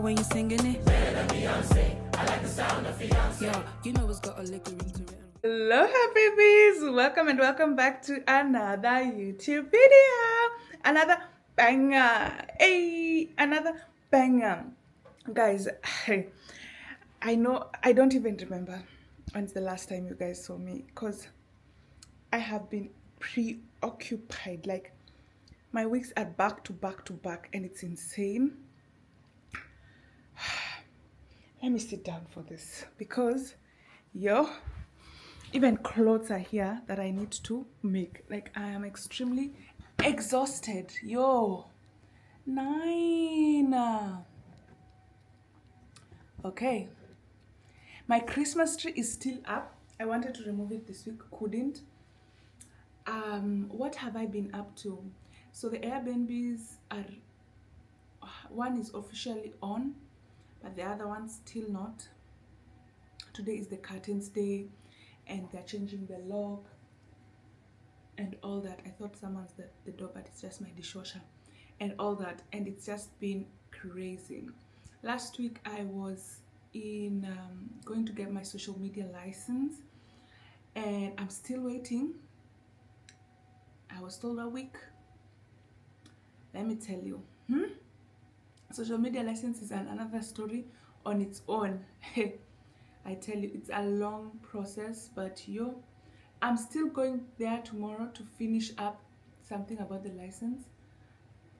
when you singing it. Better Beyonce, I like the sound of Beyonce. Yo, you know it's got a liquor into it. Hello, happy bees! Welcome and welcome back to another YouTube video. Another banger. Hey, another banger. Guys, I know I don't even remember when's the last time you guys saw me because I have been preoccupied. Like my weeks are back to back to back and it's insane. Let me sit down for this because even clothes are here that I need to make. Like I am extremely exhausted. 9. Okay. My Christmas tree is still up. I wanted to remove it this week, couldn't. What have I been up to? So the Airbnbs are, one is officially on, but the other one's still not. Today is the curtains day and they're changing the lock and all that. I thought someone's the door, but it's just my dishwasher and all that, and it's just been crazy. Last week I was in going to get my social media license and I'm still waiting. I was told a week. Let me tell you, social media license is another story on its own. I tell you, it's a long process, but I'm still going there tomorrow to finish up something about the license.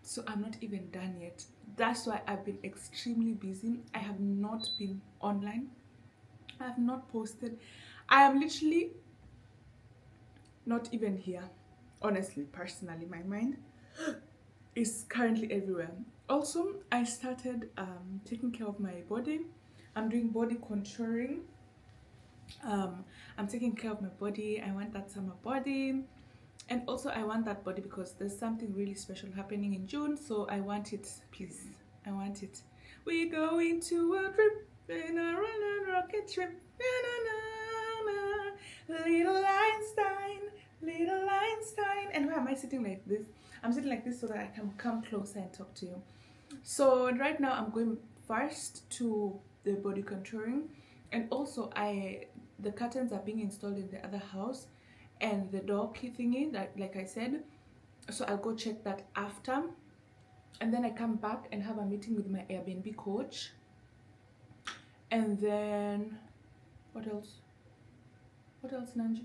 So I'm not even done yet. That's why I've been extremely busy. I have not been online. I have not posted. I am literally not even here. Honestly, personally, my mind is currently everywhere. Also, I started taking care of my body. I'm doing body contouring. I'm taking care of my body. I want that summer body. And also I want that body because there's something really special happening in June. So I want it, please. I want it. We're going to a trip in a rocket trip. Little Einstein, little Einstein. And why am I sitting like this? I'm sitting like this so that I can come closer and talk to you. So right now I'm going first to the body contouring, and also the curtains are being installed in the other house and the door key thingy, that like I said, so I'll go check that after, and then I come back and have a meeting with my Airbnb coach. And then what else, Nanji?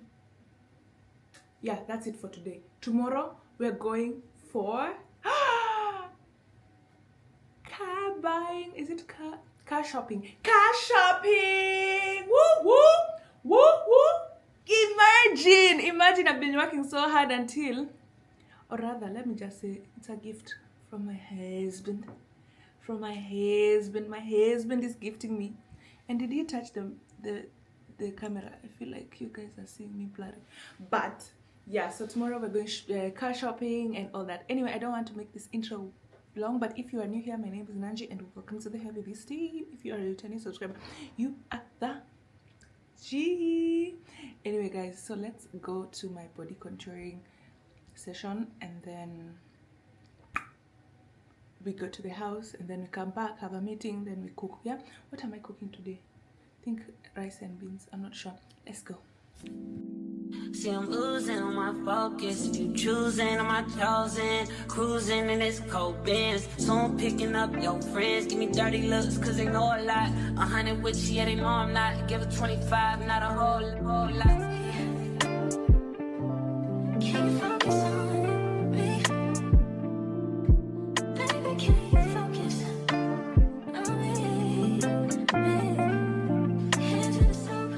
Yeah, that's it for today. Tomorrow we're going for car buying. Is it car shopping? Car shopping! Woo woo! Woo woo! Imagine I've been working so hard until, or rather, let me just say, it's a gift from my husband. My husband is gifting me. And did he touch the camera? I feel like you guys are seeing me blurry. But yeah, so tomorrow we're going car shopping and all that. Anyway, I don't want to make this intro long, but if you are new here, my name is Nanji and welcome to the Heavy Beast team. If you are a returning subscriber, you are the G. Anyway guys, so let's go to my body contouring session and then we go to the house and then we come back, have a meeting, then we cook. Yeah, what am I cooking today? I think rice and beans, I'm not sure. Let's go. See, I'm losing on my focus. You choosing, am I chosen? Cruising in this cold Benz. Soon picking up your friends. Give me dirty looks, cause they know a lot. 100 with you, yeah, they know I'm not. Give it 25, not a whole lot. Can you focus on me? Baby, can you focus on me? Hands in the soap.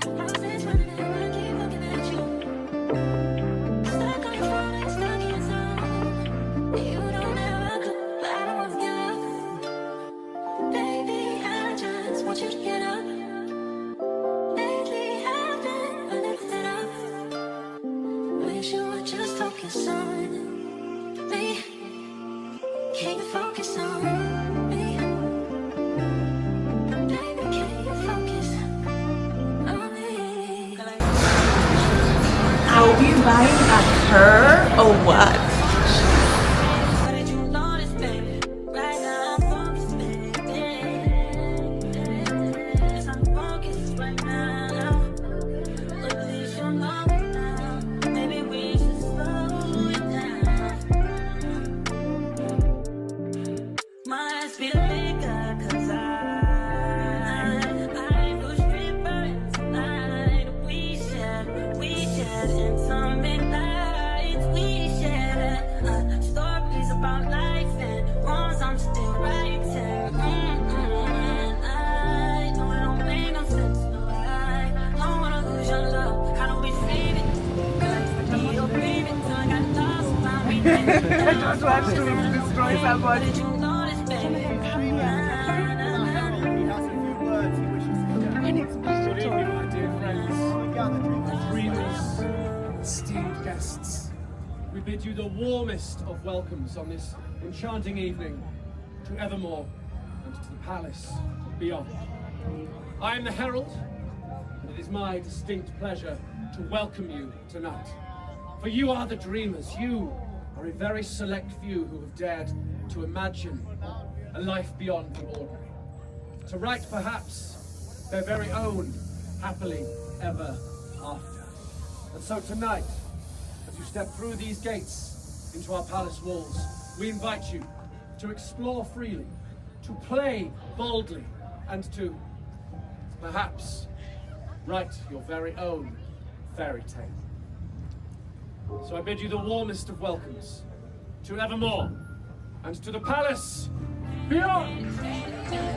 Roses running out, I keep looking at you. Stuck on your phone and stuck in your zone. You don't ever come, but I don't want to give up. Baby, I just want you to get up. Lately I've been a little fed up. Wish you would just focus on me. Can you focus on me? Baby, can you focus on me? Are we buying a her or what? What did you notice, baby? Right now I'm focused, baby. had intimate nights. We shared stories about life and wrongs I'm still writing. I know it don't make no sense, no, I don't wanna lose your love. How do we save it? Be your baby till I got lost around me. I don't want to destroy somebody. Did you notice, baby? He has a few words he wishes to share. Good evening, my dear friends, dreamers, esteemed guests. We bid you the warmest of welcomes on this enchanting evening to Evermore and to the palace beyond. I am the Herald, and it is my distinct pleasure to welcome you tonight. For you are the dreamers. You are a very select few who have dared to imagine a life beyond the ordinary. To write, perhaps, their very own happily ever after. And so tonight, as you step through these gates into our palace walls, we invite you to explore freely, to play boldly, and to, perhaps, write your very own fairy tale. So I bid you the warmest of welcomes to Evermore and to the palace beyond.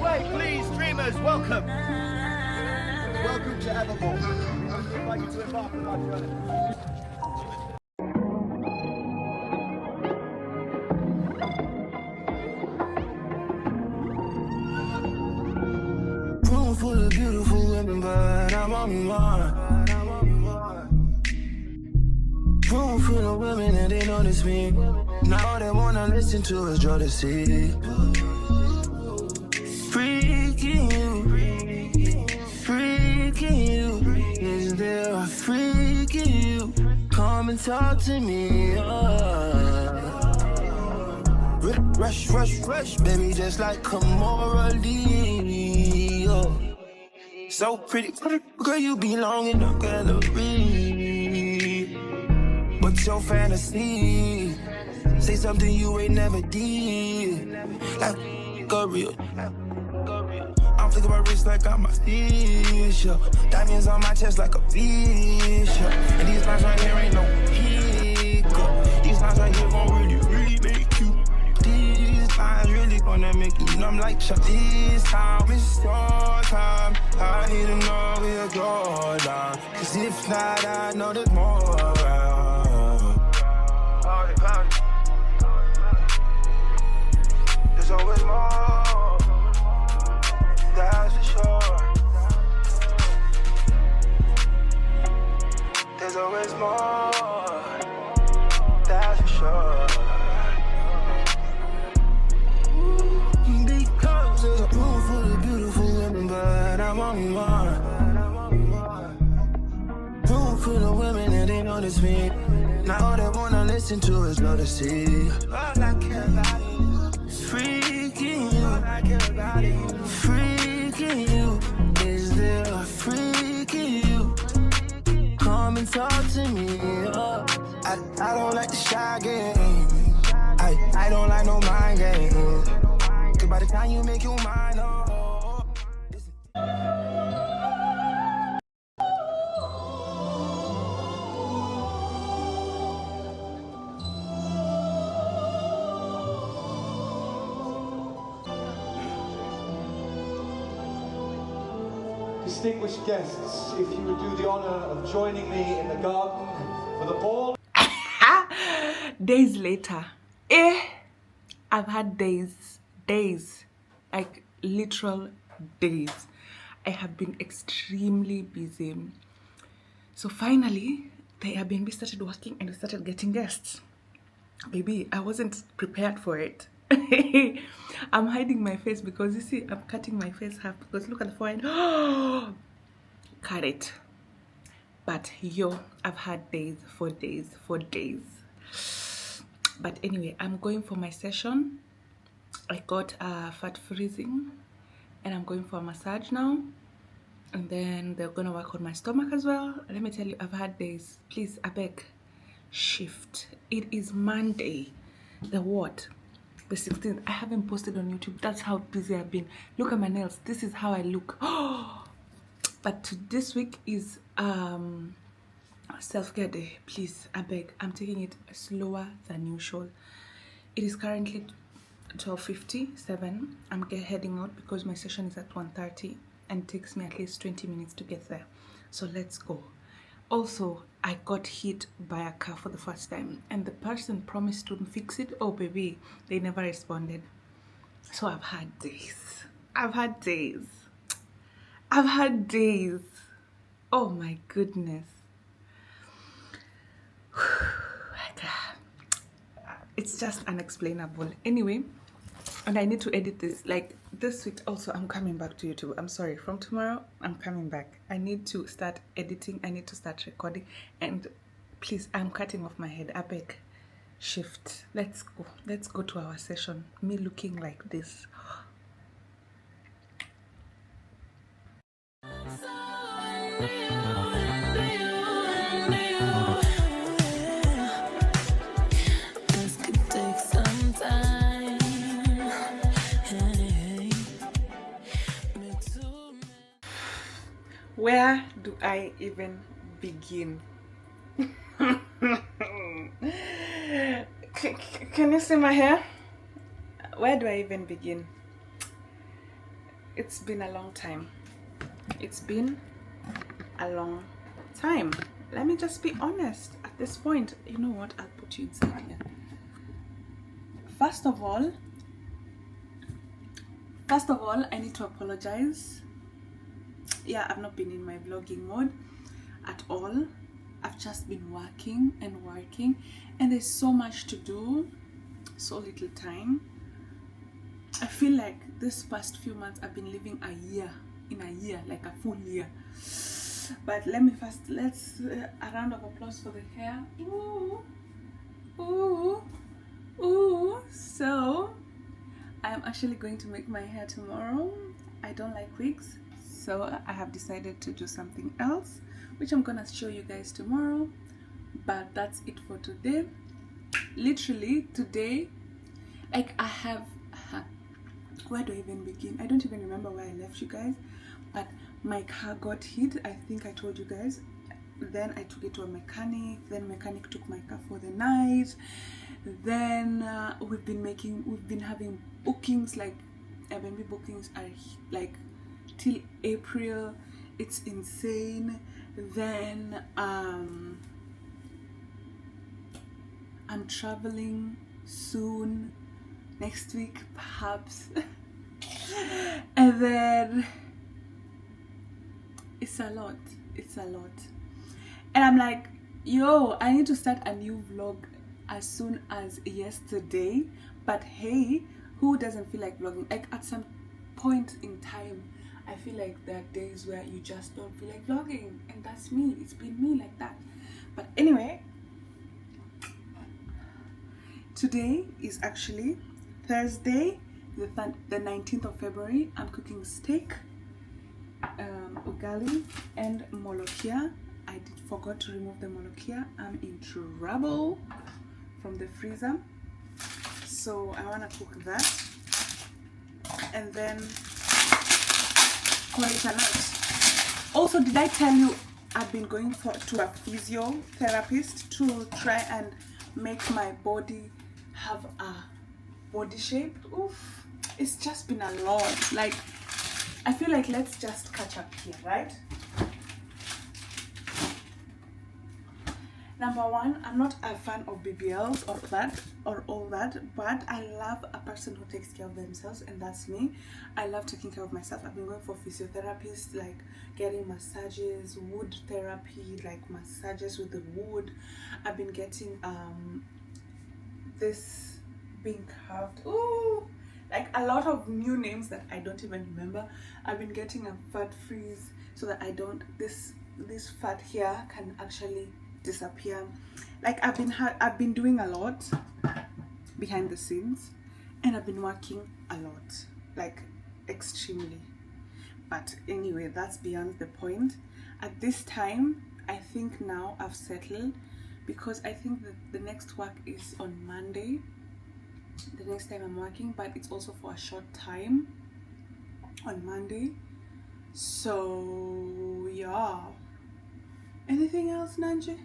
Wait, please, dreamers, welcome. Welcome to Evermore. I invite you to embark on our journey. Room full of beautiful women, but I'm on mine. Room full of women and they notice me. Now all they wanna listen to is Jodeci. Freaking you. Is there a freak in you? Come and talk to me. Rush, baby, just like Kamora Lee. So pretty, girl, you belong in the gallery. What's your fantasy? Say something you ain't never did. Like a real. I'm flicking my wrist like I'm a fish. Diamonds on my chest like a fish. And these lines right here ain't no hiccup. These lines right here gon' really make you. These lines really gonna make you numb like Chuck. This time it's your time. I need to know where you're down. Cause if not, I know there's more around. There's always more. That's for sure. There's always more. That's for sure. Because there's a room full of beautiful women, but I'm on mine. Room full of women and they notice me. Now all they wanna listen to is Jodeci. All I care about is freaking you. All I care about is freaking you. Is there a freak in you? Come and talk to me. I don't like the shy game. I don't like no mind game. Cause by the time you make your mind up. Distinguished guests, if you would do the honor of joining me in the garden for the ball. Days later, I've had days, like literal days. I have been extremely busy. So finally, the Airbnb started working and we started getting guests. Baby, I wasn't prepared for it. I'm hiding my face because you see, I'm cutting my face half because look at the forehead. Cut it. But yo, I've had days for days. But anyway, I'm going for my session. I got fat freezing and I'm going for a massage now. And then they're gonna work on my stomach as well. Let me tell you, I've had days. Please, I beg, shift. It is Monday. The what? The 16th. I haven't posted on YouTube. That's how busy I've been. Look at my nails. This is how I look. But this week is self-care day, please, I beg. I'm taking it slower than usual. It is currently 12:57. I'm heading out because my session is at 1:30 and it takes me at least 20 minutes to get there. So let's go. Also, I got hit by a car for the first time and the person promised to fix it. Oh baby, they never responded. So I've had days. Oh my goodness. It's just unexplainable. Anyway, and I need to edit this. Like this week also, I'm coming back to YouTube. I'm sorry, from tomorrow I'm coming back. I need to start editing, I need to start recording, and please, I'm cutting off my head. I beg, shift. Let's go to our session. Me looking like this. Where do I even begin? Can you see my hair? Where do I even begin? It's been a long time. Let me just be honest at this point. You know what? I'll put you inside here. First of all, I need to apologize. Yeah, I've not been in my vlogging mode at all. I've just been working, and there's so much to do, so little time. I feel like this past few months I've been living a year, like a full year. But let's a round of applause for the hair. Ooh. So I'm actually going to make my hair tomorrow. I don't like wigs, so I have decided to do something else, which I'm gonna show you guys tomorrow. But that's it for today. Literally today, like I have, where do I even begin? I don't even remember where I left you guys, but my car got hit. I think I told you guys. Then I took it to a mechanic. Then mechanic took my car for the night. Then we've been having bookings, like Airbnb bookings are like till April. It's insane. Then I'm traveling soon, next week perhaps. And then it's a lot. And I'm like, yo, I need to start a new vlog as soon as yesterday. But hey, who doesn't feel like vlogging? Like at some point in time, I feel like there are days where you just don't feel like vlogging, and that's me. It's been me like that. But anyway, today is actually Thursday, the 19th of February. I'm cooking steak, ugali, and molokia. I forgot to remove the molokia. I'm in trouble from the freezer, so I want to cook that and then call it a night. Also, did I tell you I've been going to a physiotherapist to try and make my body have a body shape? Oof, it's just been a lot. Like, I feel like let's just catch up here, right? Number one, I'm not a fan of BBLs or all that, but I love a person who takes care of themselves, and that's me. I love taking care of myself. I've been going for physiotherapists, like getting massages, wood therapy, like massages with the wood. I've been getting this being carved. Ooh, like a lot of new names that I don't even remember. I've been getting a fat freeze so that I don't, this fat here can actually disappear. Like I've been doing a lot behind the scenes, and I've been working a lot, like extremely. But anyway, that's beyond the point. At this time, I think now I've settled, because I think that the next work is on Monday, the next time I'm working, but it's also for a short time on Monday. So yeah, Anything else, Nanji?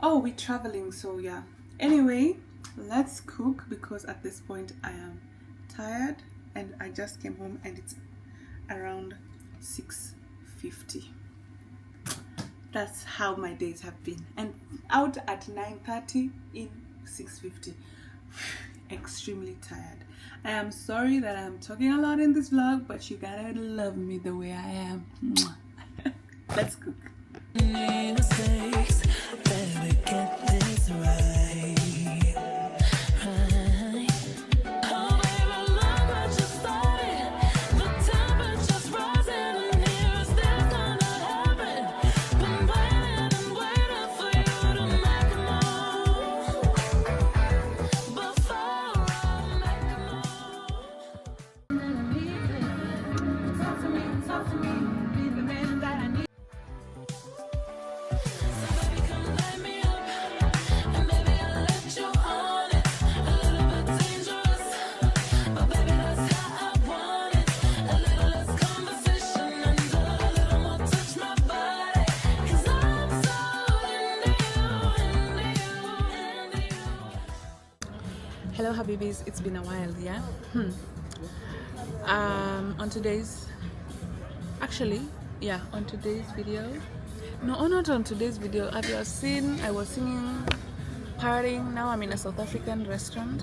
Oh, we're traveling, so yeah. Anyway, let's cook because at this point I am tired and I just came home and it's around 6:50. That's how my days have been, and out at 9:30, in 6:50. Extremely tired. I am sorry that I'm talking a lot in this vlog, but you gotta love me the way I am. Let's cook. Hello Habibis, it's been a while, yeah? On today's video, no, not on today's video, have you seen I was singing, partying. Now I'm in a South African restaurant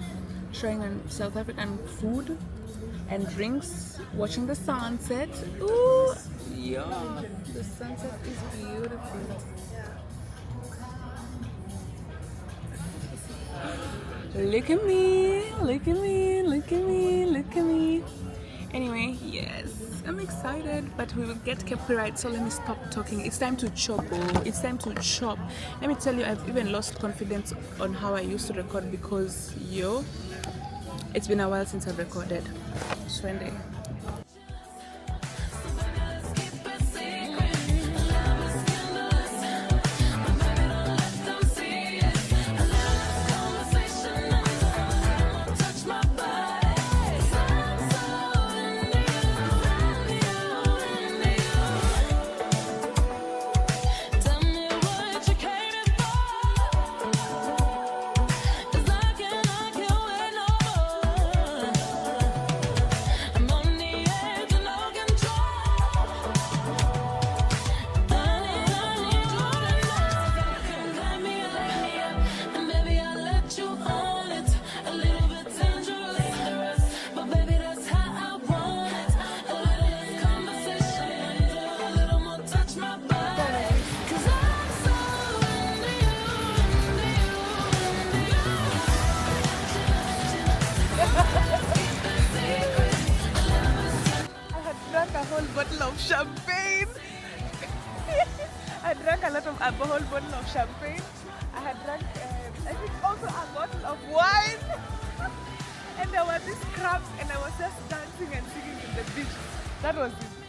trying on South African food and drinks, watching the sunset. Ooh, yeah, the sunset is beautiful. Look at me, look at me, look at me, look at me. Anyway, yes, I'm excited, but we will get copyright, so let me stop talking. It's time to chop. Oh, it's time to chop. Let me tell you, I've even lost confidence on how I used to record because, it's been a while since I've recorded. Swende. Of champagne. I drank a whole bottle of champagne. I had drank, I think also a bottle of wine. And there were these crabs and I was just dancing and singing in the beach. That was it.